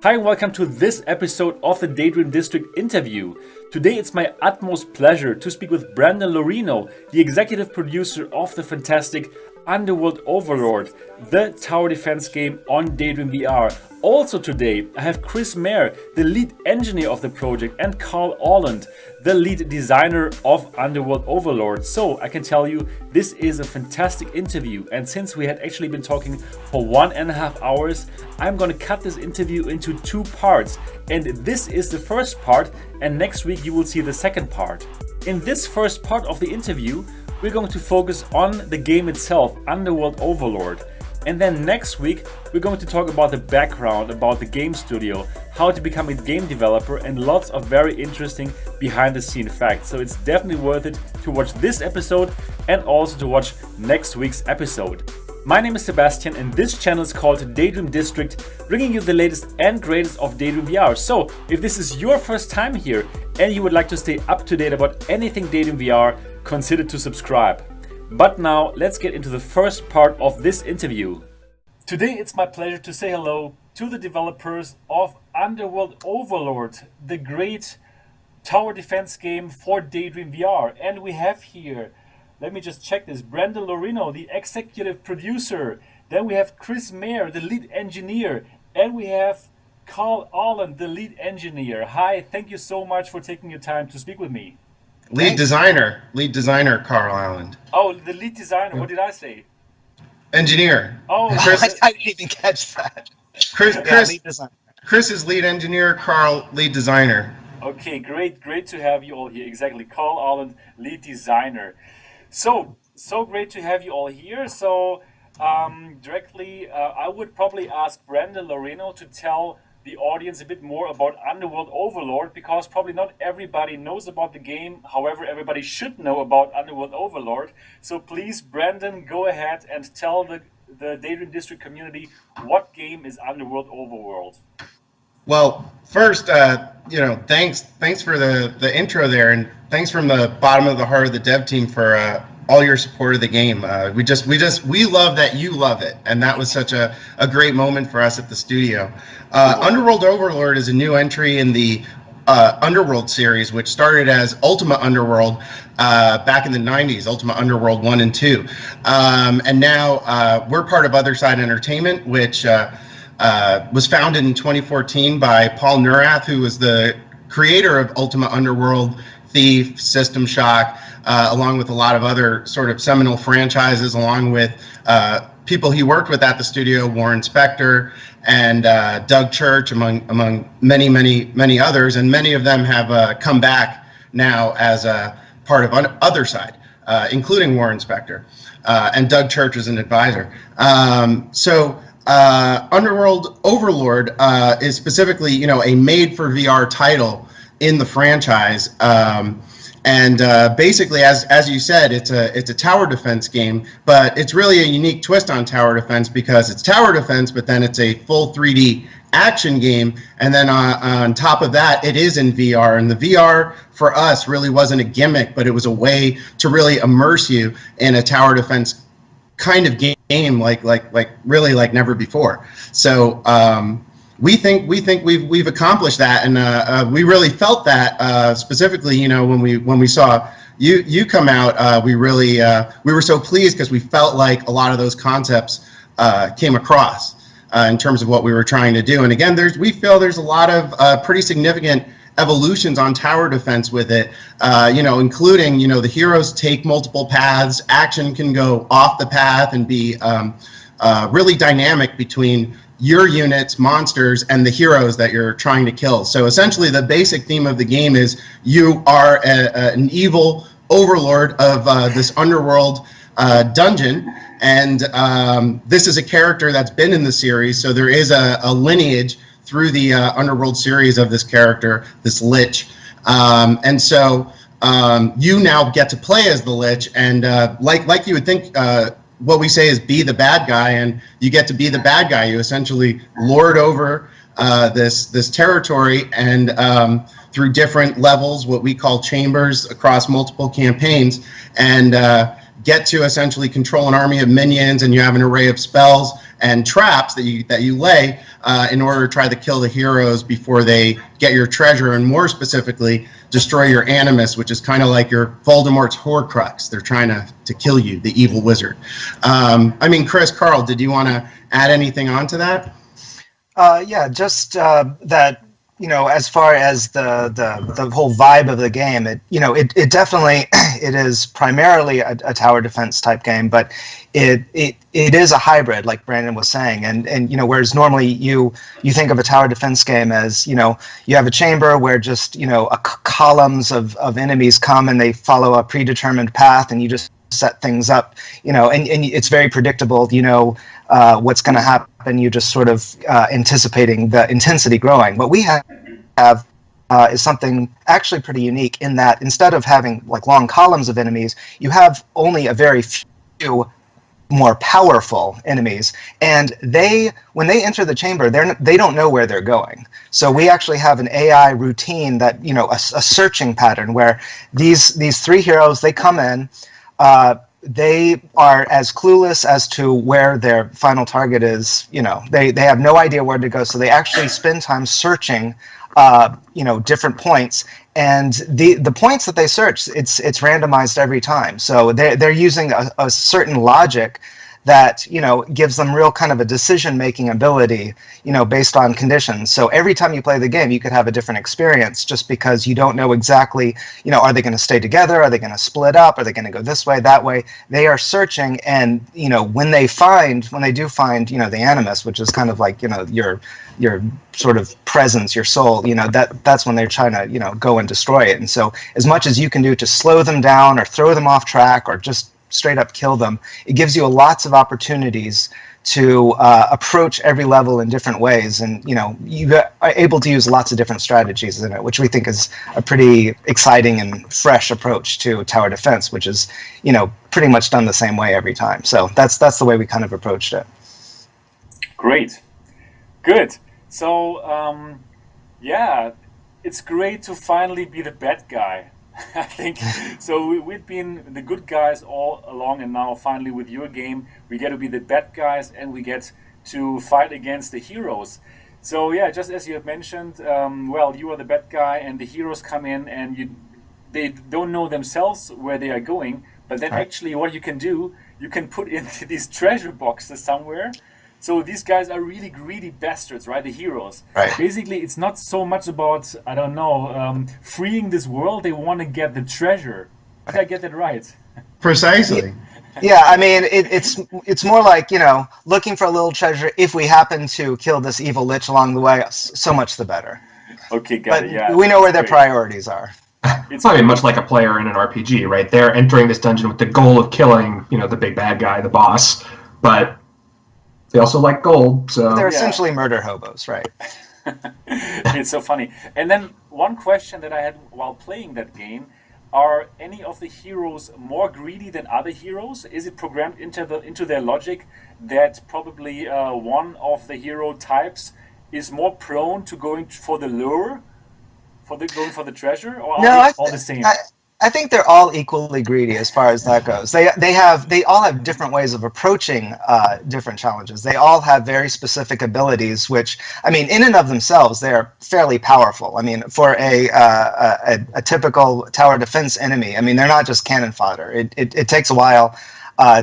Hi and welcome to this episode of the Daydream District Interview. Today it's my utmost pleasure to speak with Brandon Laurino, the executive producer of the fantastic Underworld Overlord, the tower defense game on Daydream VR. Also today I have Maire, the lead engineer of the project, and Ahlung, the lead designer of Underworld Overlord. So I can tell you this is a fantastic interview, and since we had actually been talking for 1.5 hours, I'm gonna cut this interview into 2 parts, and this is the first part, and next week you will see the second part. In this first part of the interview, we're going to focus on the game itself, Underworld Overlord. And then next week, we're going to talk about the background, about the game studio, how to become a game developer, and lots of very interesting behind the scene facts. So it's definitely worth it to watch this episode and also to watch next week's episode. My name is Sebastian and this channel is called Daydream District, bringing you the latest and greatest of Daydream VR. So if this is your first time here and you would like to stay up to date about anything Daydream VR, consider to subscribe. But now let's get into the first part of this interview. Today it's my pleasure to say hello to the developers of Underworld Overlord, the great tower defense game for Daydream VR. And we have here, let me just check this, Brandon Laurino, the executive producer. Then we have Maire, the lead engineer. And we have Ahlung, the lead engineer. Hi, thank you so much for taking your time to speak with me. Lead designer, Carl Ahlung. Oh, the lead designer. What did I say? Engineer. Oh, I didn't even catch that. Lead designer. Chris is lead engineer, Carl lead designer. Okay, great to have you all here. Exactly, Ahlung, lead designer. So great to have you all here. So directly, I would probably ask Brandon Laurino to tell the audience a bit more about Underworld Overlord, because probably not everybody knows about the game. However, everybody should know about Underworld Overlord. So please, Brandon, go ahead and tell the Daydream District community what game is Underworld Overlord. Well, first, thanks for the intro there, and thanks from the bottom of the heart of the dev team for all your support of the game. We love that you love it, and that was such a great moment for us at the studio. Underworld Overlord is a new entry in the Underworld series, which started as Ultima Underworld back in the 90s, Ultima Underworld 1 and 2. And now we're part of Other Side Entertainment, which was founded in 2014 by Paul Neurath, who was the creator of Ultima Underworld, Thief, System Shock, along with a lot of other sort of seminal franchises, along with people he worked with at the studio, Warren Spector and Doug Church, among many others, and many of them have come back now as a part of Other Side, including Warren Spector, and Doug Church as an advisor. Underworld Overlord is specifically, a made-for-VR title in the franchise. Basically, as you said, it's a tower defense game, but it's really a unique twist on tower defense because it's tower defense, but then it's a full 3D action game, and then on top of that, it is in VR. And the VR for us really wasn't a gimmick, but it was a way to really immerse you in a tower defense kind of game, like really like never before. So we think we've accomplished that, and we really felt that specifically, when we saw you come out, we were so pleased because we felt like a lot of those concepts came across in terms of what we were trying to do. And again, we feel there's a lot of pretty significant evolutions on tower defense with it, including, the heroes take multiple paths, action can go off the path and be really dynamic between your units, monsters, and the heroes that you're trying to kill. So essentially the basic theme of the game is you are an evil overlord of this underworld dungeon, and this is a character that's been in the series, so there is a lineage through the Underworld series of this character, this Lich. And so you now get to play as the Lich, and like you would think, what we say is be the bad guy, and you get to be the bad guy. You essentially lord over this territory, and through different levels, what we call chambers across multiple campaigns, and get to essentially control an army of minions, and you have an array of spells and traps that you lay in order to try to kill the heroes before they get your treasure, and more specifically, destroy your animus, which is kind of like your Voldemort's Horcrux. They're trying to kill you, the evil wizard. I mean, Chris, Carl, did you want to add anything on to that? Yeah, just that, as far as the whole vibe of the game, it definitely it is primarily a tower defense type game, but it is a hybrid, like Brandon was saying, and whereas normally you think of a tower defense game as you have a chamber where just columns of enemies come and they follow a predetermined path, and you just set things up, and it's very predictable. What's going to happen. You're just sort of anticipating the intensity growing. What we have is something actually pretty unique in that instead of having like long columns of enemies, you have only a very few more powerful enemies, and when they enter the chamber, they don't know where they're going. So we actually have an AI routine that a searching pattern where these three heroes, they come in. They are as clueless as to where their final target is. They have no idea where to go, so they actually spend time searching, different points. And the points that they search, it's randomized every time. So they're using a certain logic that gives them real kind of a decision-making ability, based on conditions. So every time you play the game, you could have a different experience just because you don't know exactly, are they going to stay together? Are they going to split up? Are they going to go this way, that way? They are searching, and when they do find, the animus, which is kind of like your sort of presence, your soul, that's when they're trying to go and destroy it. And so as much as you can do to slow them down or throw them off track or just straight up kill them, it gives you lots of opportunities to approach every level in different ways, and you are able to use lots of different strategies in it, which we think is a pretty exciting and fresh approach to tower defense, which is pretty much done the same way every time. So that's the way we kind of approached it. Great, good. So yeah, it's great to finally be the bad guy. I think so. We've been the good guys all along, and now finally with your game, we get to be the bad guys, and we get to fight against the heroes. So yeah, just as you have mentioned, well, you are the bad guy, and the heroes come in, and they don't know themselves where they are going. But then actually, what you can do, you can put into these treasure boxes somewhere. So these guys are really greedy bastards, right? The heroes. Right. Basically, it's not so much about, I don't know, freeing this world. They want to get the treasure. Did I get that right? Precisely. Yeah, I mean, it's more like, looking for a little treasure. If we happen to kill this evil lich along the way, so much the better. Okay, got it, yeah. We know where their priorities are. It's I mean, much like a player in an RPG, right? They're entering this dungeon with the goal of killing, the big bad guy, the boss, but they also like gold, so... They're essentially murder hobos, right? It's so funny. And then one question that I had while playing that game, are any of the heroes more greedy than other heroes? Is it programmed into their logic that probably one of the hero types is more prone to going for the lure, going for the treasure, or are they all the same? I think they're all equally greedy as far as that goes. They all have different ways of approaching different challenges. They all have very specific abilities, which, I mean, in and of themselves, they're fairly powerful. I mean, for a typical tower defense enemy, I mean, they're not just cannon fodder. It takes a while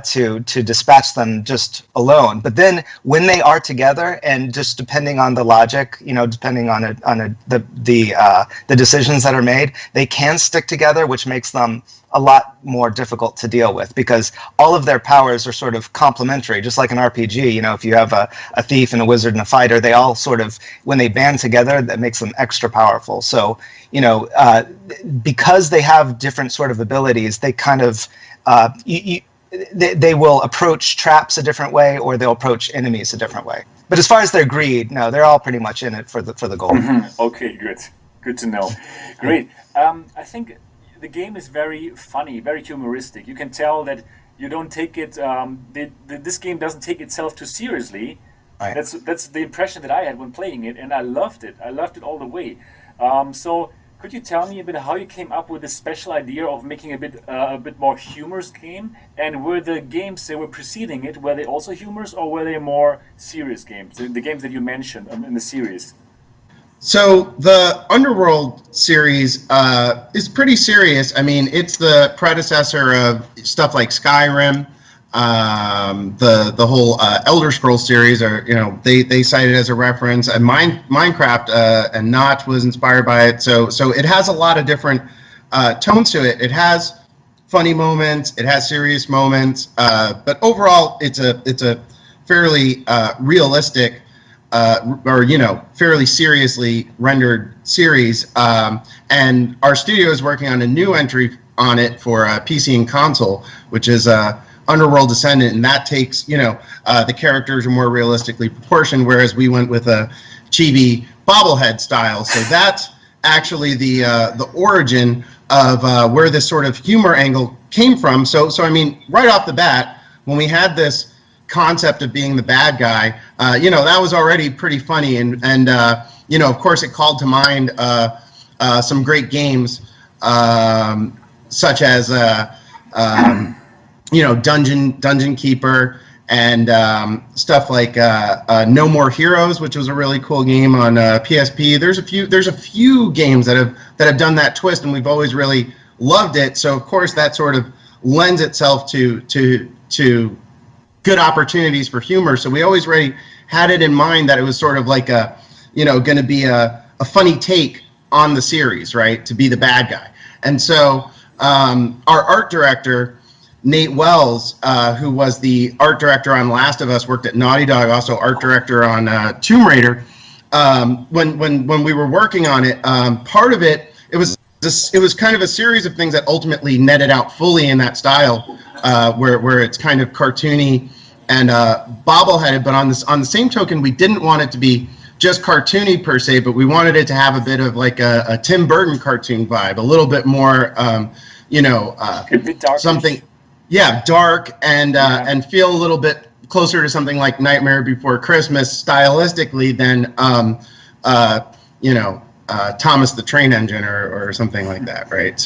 to dispatch them just alone. But then when they are together, and just depending on the logic, depending on the decisions that are made, they can stick together, which makes them a lot more difficult to deal with, because all of their powers are sort of complementary, just like an RPG. If you have a thief and a wizard and a fighter, they all sort of, when they band together, that makes them extra powerful. So, because they have different sort of abilities, they kind of, they will approach traps a different way, or they'll approach enemies a different way. But as far as their greed, no, they're all pretty much in it for the goal. Mm-hmm. Okay, good to know. Great. I think the game is very funny, very humoristic. You can tell that you don't take it. This game doesn't take itself too seriously. Right. That's the impression that I had when playing it, and I loved it. I loved it all the way. So Could you tell me a bit how you came up with the special idea of making a bit more humorous game? And were the games that were preceding it, were they also humorous, or were they more serious games? The games that you mentioned in the series. So the Underworld series is pretty serious. I mean, it's the predecessor of stuff like Skyrim, the whole Elder Scrolls series. Or they cite it as a reference. And Minecraft and Notch was inspired by it. So it has a lot of different tones to it. It has funny moments. It has serious moments. But overall, it's a fairly realistic. Fairly seriously rendered series, and our studio is working on a new entry on it for PC and console, which is Underworld Descendant, and that takes the characters are more realistically proportioned, whereas we went with a chibi bobblehead style. So that's actually the origin of where this sort of humor angle came from. So I mean, right off the bat, when we had this concept of being the bad guy, that was already pretty funny, and of course it called to mind some great games, such as Dungeon Keeper, and stuff like No More Heroes, which was a really cool game on PSP. There's a few games that have done that twist, and we've always really loved it. So of course that sort of lends itself to good opportunities for humor. So we always really had it in mind that it was sort of like going to be a funny take on the series, right? To be the bad guy. And so our art director, Nate Wells, who was the art director on Last of Us, worked at Naughty Dog, also art director on Tomb Raider. When we were working on it, part of it was kind of a series of things that ultimately netted out fully in that style, where it's kind of cartoony and bobbleheaded. But on the same token, we didn't want it to be just cartoony per se, but we wanted it to have a bit of like a Tim Burton cartoon vibe, a little bit more, something, dark and feel a little bit closer to something like Nightmare Before Christmas stylistically than Thomas the Train Engine or something like that, right?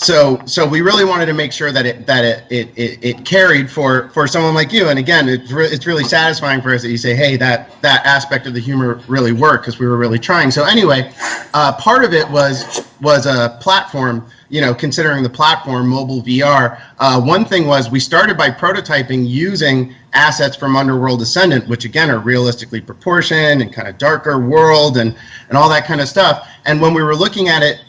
So we really wanted to make sure that it carried for someone like you. And again, it's really satisfying for us that you say, hey, that aspect of the humor really worked, because we were really trying. So anyway, part of it was a platform. Considering the platform, mobile VR. One thing was we started by prototyping using assets from Underworld Descendant, which again are realistically proportioned and kind of darker world and all that kind of stuff. And when we were looking at it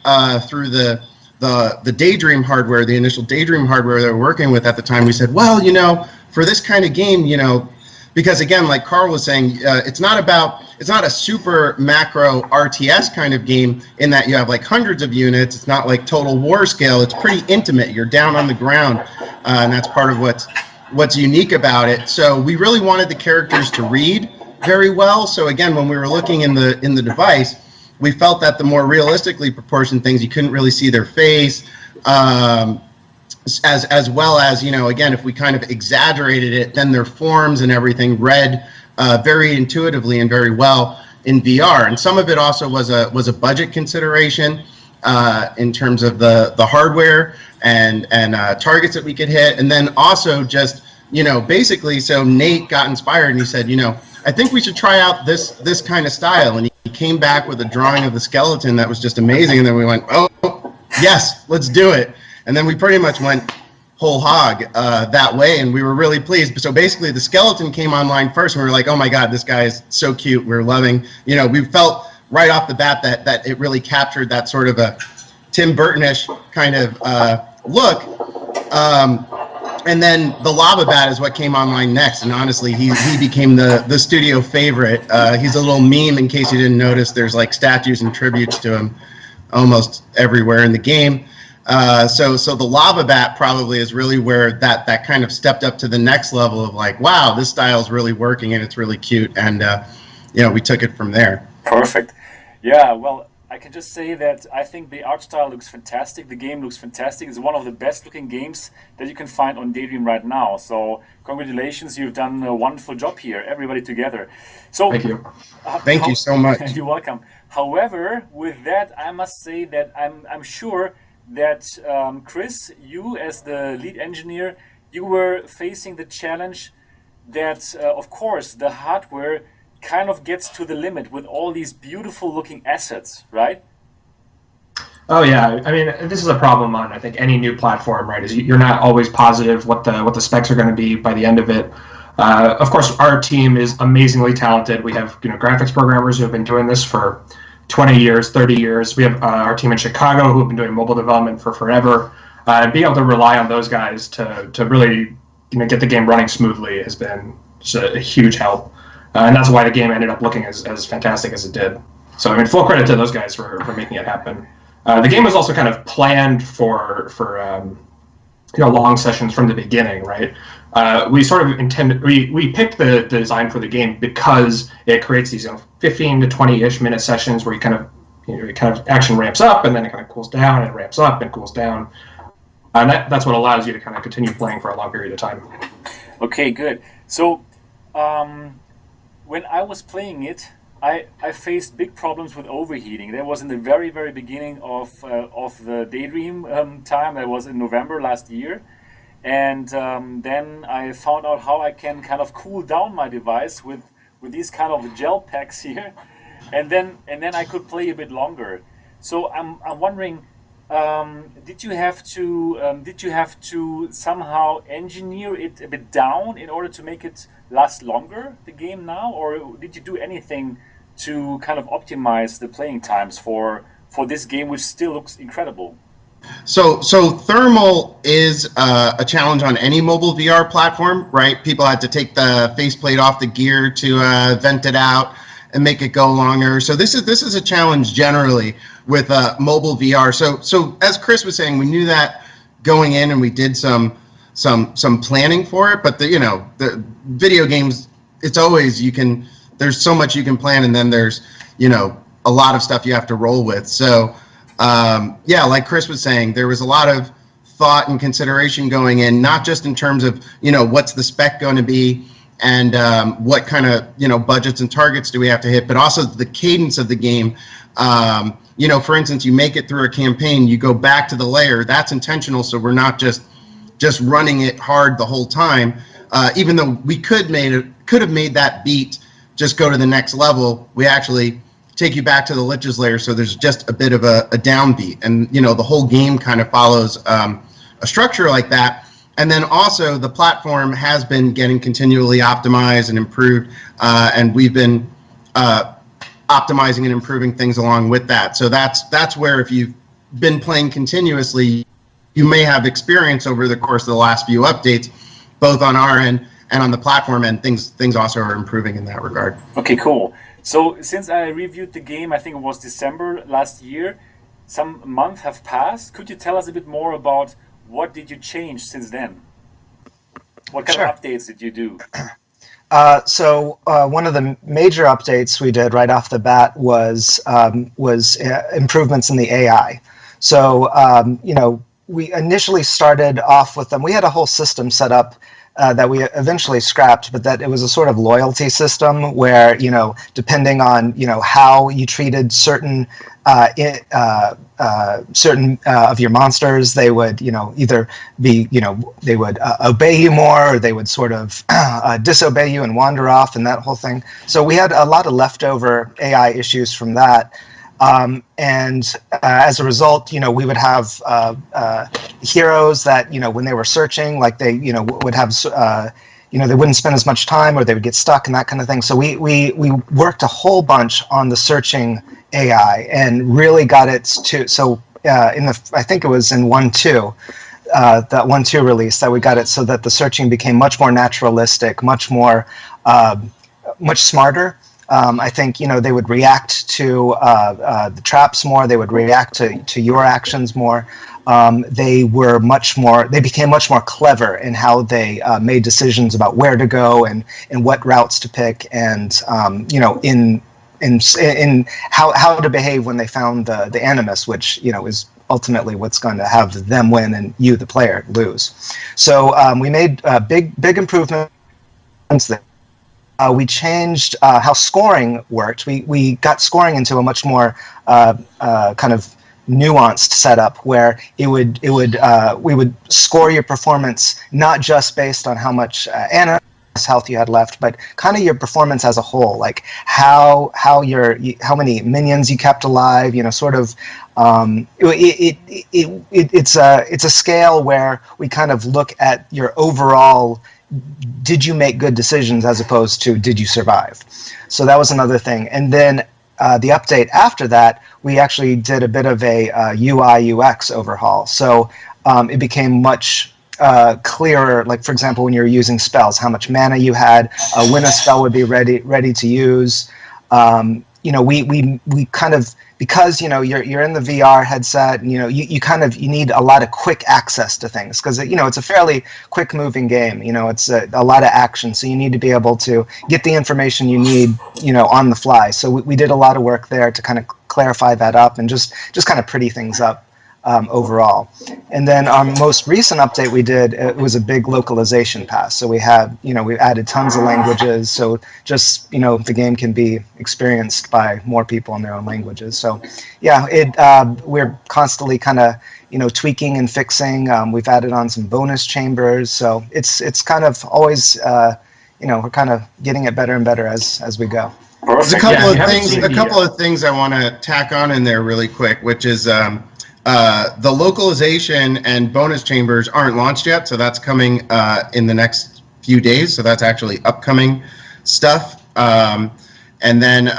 through the Daydream hardware, the initial Daydream hardware that we were working with at the time, we said, well, for this kind of game, because again, like Carl was saying, it's not a super macro RTS kind of game in that you have like hundreds of units. It's not like Total War scale. It's pretty intimate. You're down on the ground, and that's part of what's unique about it. So we really wanted the characters to read very well. So again, when we were looking in the device, we felt that the more realistically proportioned things, you couldn't really see their face. As well as, again, if we kind of exaggerated it, then their forms and everything read very intuitively and very well in VR. And some of it also was a budget consideration in terms of the hardware and targets that we could hit. And then also just, basically, so Nate got inspired and he said, I think we should try out this kind of style. And he came back with a drawing of the skeleton that was just amazing. And then we went, oh, yes, let's do it. And then we pretty much went whole hog that way, and we were really pleased. So basically, the skeleton came online first, and we were like, oh my God, this guy is so cute. We're loving, we felt right off the bat that it really captured that sort of a Tim Burton-ish kind of look. And then the lava bat is what came online next, and honestly, he became the studio favorite. He's a little meme, in case you didn't notice. There's like statues and tributes to him almost everywhere in the game. So the lava bat probably is really where that kind of stepped up to the next level of like, wow, this style is really working and it's really cute, and we took it from there. Perfect. Yeah, well, I can just say that I think the art style looks fantastic. The game looks fantastic. It's one of the best looking games that you can find on Daydream right now. So congratulations, you've done a wonderful job here, everybody together. So Thank you. Thank you so much. You're welcome. However, with that, I must say that I'm sure that Chris, you as the lead engineer, you were facing the challenge that, of course, the hardware kind of gets to the limit with all these beautiful looking assets, right? Oh yeah, I mean this is a problem on I think any new platform, right? Is you're not always positive what the specs are going to be by the end of it. Of course, our team is amazingly talented. We have graphics programmers who have been doing this for 20 years, 30 years. We have our team in Chicago who have been doing mobile development for forever. Being able to rely on those guys to really get the game running smoothly has been just a huge help. And that's why the game ended up looking as fantastic as it did. So I mean, full credit to those guys for making it happen. The game was also kind of planned for long sessions from the beginning, right? We sort of intended we picked the design for the game because it creates these 15 to 20-ish minute sessions where you kind of action ramps up and then it kind of cools down and ramps up and cools down, and that's what allows you to kind of continue playing for a long period of time. Okay, good. So when I was playing it, I faced big problems with overheating. That was in the very, very beginning of the Daydream time. That was in November last year. And then I found out how I can kind of cool down my device with these kind of gel packs here. And then I could play a bit longer. So I'm wondering, did you have to somehow engineer it a bit down in order to make it last longer, the game now, or did you do anything to kind of optimize the playing times for this game, which still looks incredible? So thermal is a challenge on any mobile VR platform, right? People had to take the faceplate off the gear to vent it out and make it go longer. So this is a challenge generally with mobile VR. So as Chris was saying, we knew that going in, and we did some planning for it. But the video games, it's always there's so much you can plan, and then there's a lot of stuff you have to roll with. So like Chris was saying, there was a lot of thought and consideration going in, not just in terms of what's the spec going to be and what kind of budgets and targets do we have to hit, but also the cadence of the game. For instance, you make it through a campaign, you go back to the layer. That's intentional, so we're not just running it hard the whole time. Even though we could have made that beat just go to the next level, we actually take you back to the liches layer, so there's just a bit of a downbeat, and the whole game kind of follows a structure like that. And then also the platform has been getting continually optimized and improved, and we've been optimizing and improving things along with that. So that's where, if you've been playing continuously, you may have experience over the course of the last few updates, both on our end and on the platform end. Things also are improving in that regard. Okay, cool. So since I reviewed the game, I think it was December last year, some months have passed. Could you tell us a bit more about what did you change since then? What kind of updates did you do? So one of the major updates we did right off the bat was improvements in the AI. So we initially started off with them. We had a whole system set up that we eventually scrapped, but that it was a sort of loyalty system where, depending on, how you treated certain of your monsters, they would, either be, they would obey you more, or they would sort of disobey you and wander off, and that whole thing. So we had a lot of leftover AI issues from that. And as a result, we would have heroes that, when they were searching, like they, would have, they wouldn't spend as much time, or they would get stuck and that kind of thing. So we worked a whole bunch on the searching AI and really got it to, so I think it was in 1.2, that 1.2 release, that we got it so that the searching became much more naturalistic, much more, much smarter. I think, they would react to the traps more. They would react to your actions more. They became much more clever in how they made decisions about where to go and what routes to pick. And, in how to behave when they found the animus, which is ultimately what's going to have them win and you, the player, lose. So we made big improvements there. We changed how scoring worked. We got scoring into a much more kind of nuanced setup where we would score your performance not just based on how much animus health you had left, but kind of your performance as a whole, like how many minions you kept alive. Sort of it's a scale where we kind of look at your overall. Did you make good decisions as opposed to did you survive? So that was another thing. And then the update after that, we actually did a bit of a UI UX overhaul. So it became much clearer, like for example, when you're using spells, how much mana you had, when a spell would be ready to use. We kind of, because you're in the VR headset, and you need a lot of quick access to things, because it's a fairly quick moving game. It's a lot of action, so you need to be able to get the information you need on the fly. So we did a lot of work there to kind of clarify that up and just kind of pretty things up overall. And then our most recent update we did, it was a big localization pass. So we added tons of languages, so just the game can be experienced by more people in their own languages. So yeah, we're constantly kind of tweaking and fixing. We've added on some bonus chambers, so it's kind of always we're kind of getting it better and better as we go. There's a couple of things I want to tack on in there really quick, which is the localization and bonus chambers aren't launched yet, so that's coming in the next few days. So that's actually upcoming stuff. And then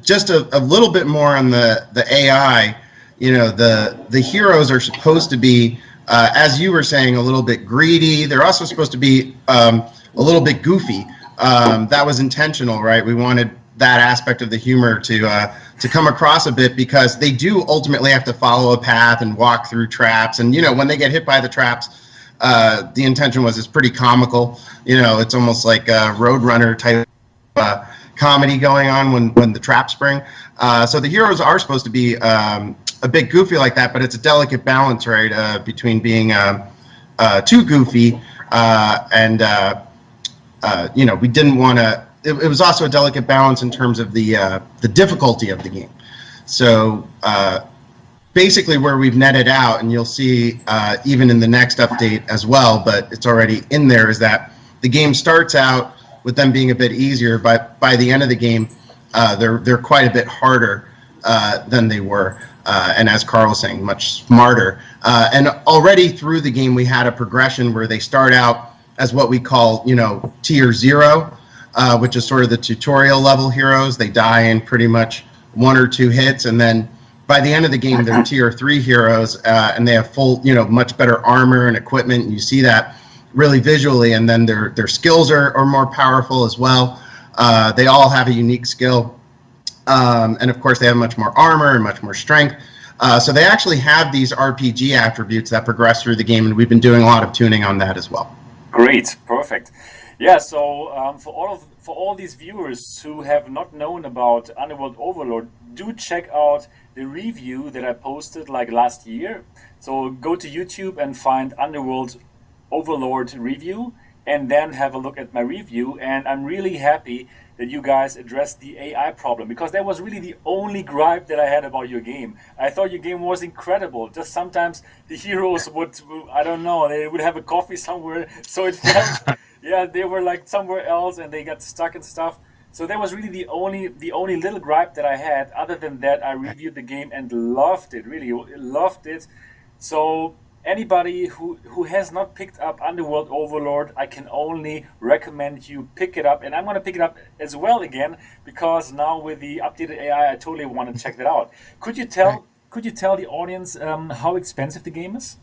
just a little bit more on the AI. The heroes are supposed to be, as you were saying, a little bit greedy. They're also supposed to be a little bit goofy. That was intentional, right? We wanted that aspect of the humor to come across a bit, because they do ultimately have to follow a path and walk through traps. And when they get hit by the traps, the intention was it's pretty comical. It's almost like a Roadrunner type comedy going on when the traps spring. So the heroes are supposed to be a bit goofy like that, but it's a delicate balance, right, between being too goofy and we didn't want to. It was also a delicate balance in terms of the difficulty of the game. So basically where we've netted out, and you'll see even in the next update as well, but it's already in there, is that the game starts out with them being a bit easier, but by the end of the game, they're quite a bit harder than they were. And as Carl was saying, much smarter. And already through the game, we had a progression where they start out as what we call, tier 0. Which is sort of the tutorial level heroes. They die in pretty much 1 or 2 hits, and then by the end of the game, they're tier 3 heroes, and they have full, much better armor and equipment. And you see that really visually, and then their skills are more powerful as well. They all have a unique skill, and of course, they have much more armor and much more strength. So they actually have these RPG attributes that progress through the game, and we've been doing a lot of tuning on that as well. Great, perfect. Yeah, so for all these viewers who have not known about Underworld Overlord, do check out the review that I posted like last year. So go to YouTube and find Underworld Overlord review, and then have a look at my review. And I'm really happy that you guys addressed the AI problem, because that was really the only gripe that I had about your game. I thought your game was incredible. Just sometimes the heroes would, I don't know, they would have a coffee somewhere, so it felt yeah, they were like somewhere else and they got stuck and stuff. So that was really the only little gripe that I had. Other than that, I reviewed the game and loved it, really loved it. So anybody who has not picked up Underworld Overlord, I can only recommend you pick it up. And I'm going to pick it up as well again, because now with the updated AI, I totally want to check that out. Could you tell the audience how expensive the game is?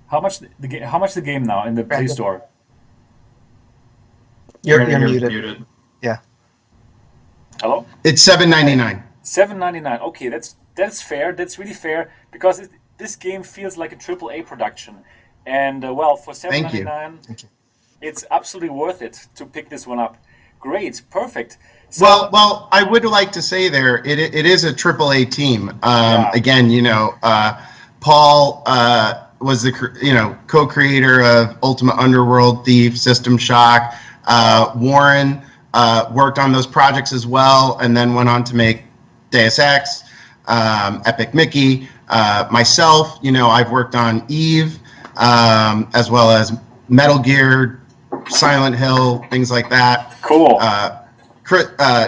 How much the game now in the Play Store? You're muted. Yeah. Hello? It's $7.99. $7.99. Okay, that's fair. That's really fair, because this game feels like a AAA production, and well, for $7.99, it's absolutely worth it to pick this one up. Great, perfect. So, Well, I would like to say there, it is a AAA team. Yeah. Again, Paul was the co-creator of Ultimate Underworld, Thief, System Shock. Warren worked on those projects as well, and then went on to make Deus Ex, Epic Mickey. Myself, I've worked on Eve, as well as Metal Gear, Silent Hill, things like that. cool.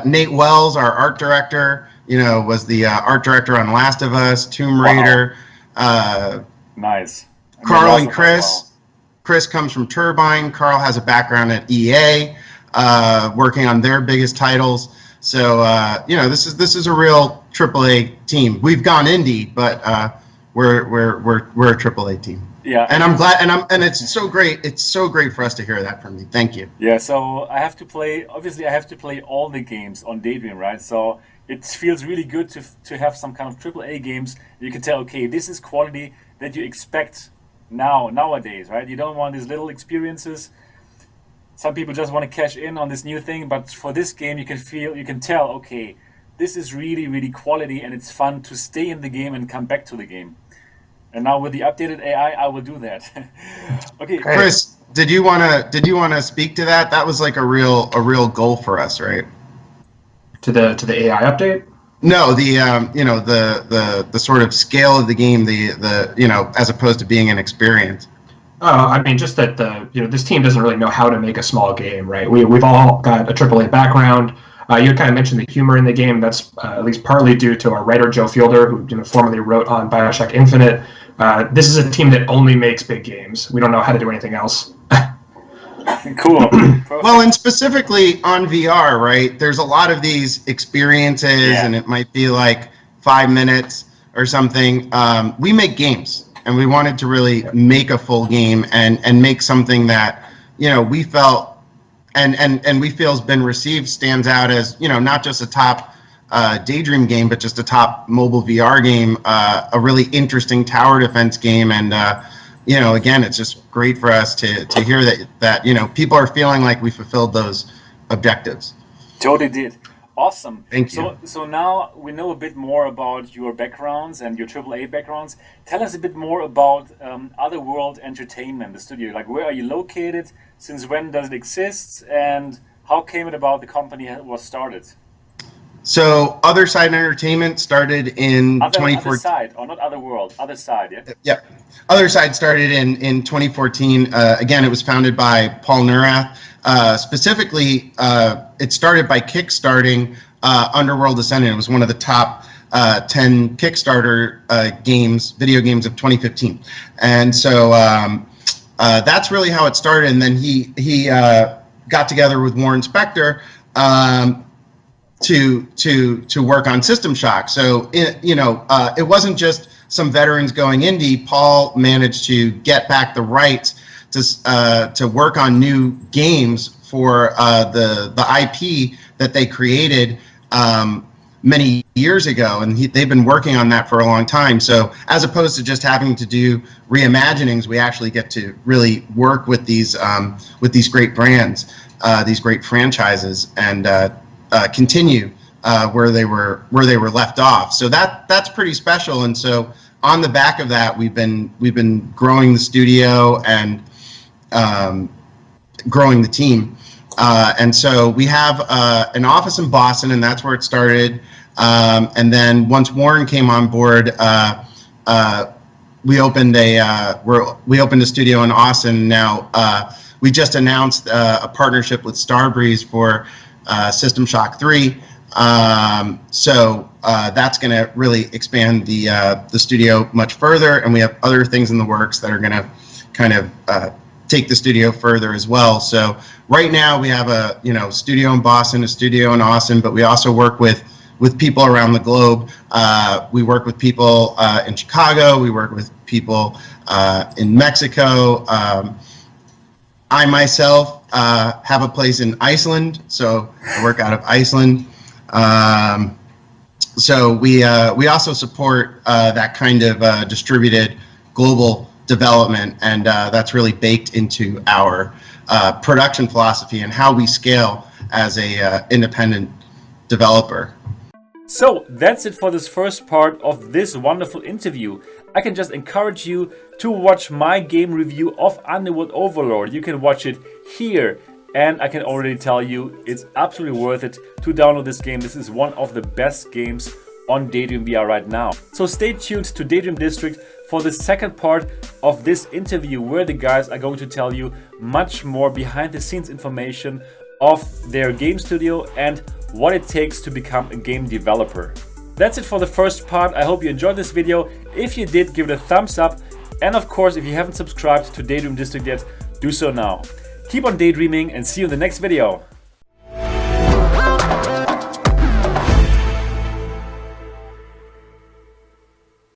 Nate Wells, our art director, was the art director on Last of Us, Tomb Raider. Nice. Carl and Last of Us, Chris. Chris comes from Turbine. Carl has a background at EA, working on their biggest titles. So this is a real AAA team. We've gone indie, but we're a AAA team. Yeah. And I'm glad, and it's so great. It's so great for us to hear that from you. Thank you. Yeah, so I have to play all the games on Daydream, right? So it feels really good to have some kind of AAA games. You can tell, okay, this is quality that you expect nowadays, right? You don't want these little experiences. Some people just want to cash in on this new thing, but for this game, you can tell, okay, this is really, really quality, and it's fun to stay in the game and come back to the game. And now with the updated AI, I will do that. Okay, Chris, did you wanna speak to that? That was like a real goal for us, right? To the AI update? No, the sort of scale of the game, the as opposed to being an experience. I mean, just that this team doesn't really know how to make a small game, right? We've all got a AAA background. You kind of mentioned the humor in the game. That's at least partly due to our writer Joe Fielder, who formerly wrote on BioShock Infinite. This is a team that only makes big games. We don't know how to do anything else. cool. Well, and specifically on VR, right? There's a lot of these experiences, and it might be like 5 minutes or something. We make games, and we wanted to really make a full game and make something that we felt and we feel has been received, stands out as not just a top Daydream game, but just a top mobile VR game, a really interesting tower defense game, and again, it's just great for us to hear that people are feeling like we fulfilled those objectives. Totally did. Awesome. Thank you. So now we know a bit more about your backgrounds and your AAA backgrounds. Tell us a bit more about Otherworld Entertainment, the studio. Like, where are you located? Since when does it exist? And how came it about the company was started? So, Other Side Entertainment started in 2014. Other Side, or not Otherworld, Other Side, yeah? Yeah. Other Side started in 2014. Again, it was founded by Paul Neurath. Specifically, it started by kickstarting Underworld Ascendant. It was one of the top 10 Kickstarter video games of 2015. And so that's really how it started. And then he got together with Warren Spector to work on System Shock. So it wasn't just some veterans going indie. Paul managed to get back the rights to work on new games for the IP that they created many years ago, and they've been working on that for a long time. So as opposed to just having to do reimaginings, we actually get to really work with these great brands, these great franchises, and continue where they were left off. So that's pretty special. And so on the back of that, we've been growing the studio and growing the team. And so we have an office in Boston, and that's where it started. And then once Warren came on board, we opened a studio in Austin. Now we just announced a partnership with Starbreeze for System Shock 3. So that's going to really expand the studio much further, and we have other things in the works that are going to kind of take the studio further as well. So right now we have a studio in Boston, a studio in Austin, but we also work with people around the globe. We work with people in Chicago. We work with people in Mexico. I myself have a place in Iceland, so I work out of Iceland. So we also support that kind of distributed global development, and that's really baked into our production philosophy and how we scale as a independent developer. So that's it for this first part of this wonderful interview. I can just encourage you to watch my game review of Underworld Overlord. You can watch it here, and I can already tell you it's absolutely worth it to download this game. This is one of the best games on Daydream VR right now. So stay tuned to Daydream District for the second part of this interview, where the guys are going to tell you much more behind the scenes information of their game studio and what it takes to become a game developer. That's it for the first part. I hope you enjoyed this video. If you did, give it a thumbs up. And of course, if you haven't subscribed to Daydream District yet, do so now. Keep on daydreaming and see you in the next video.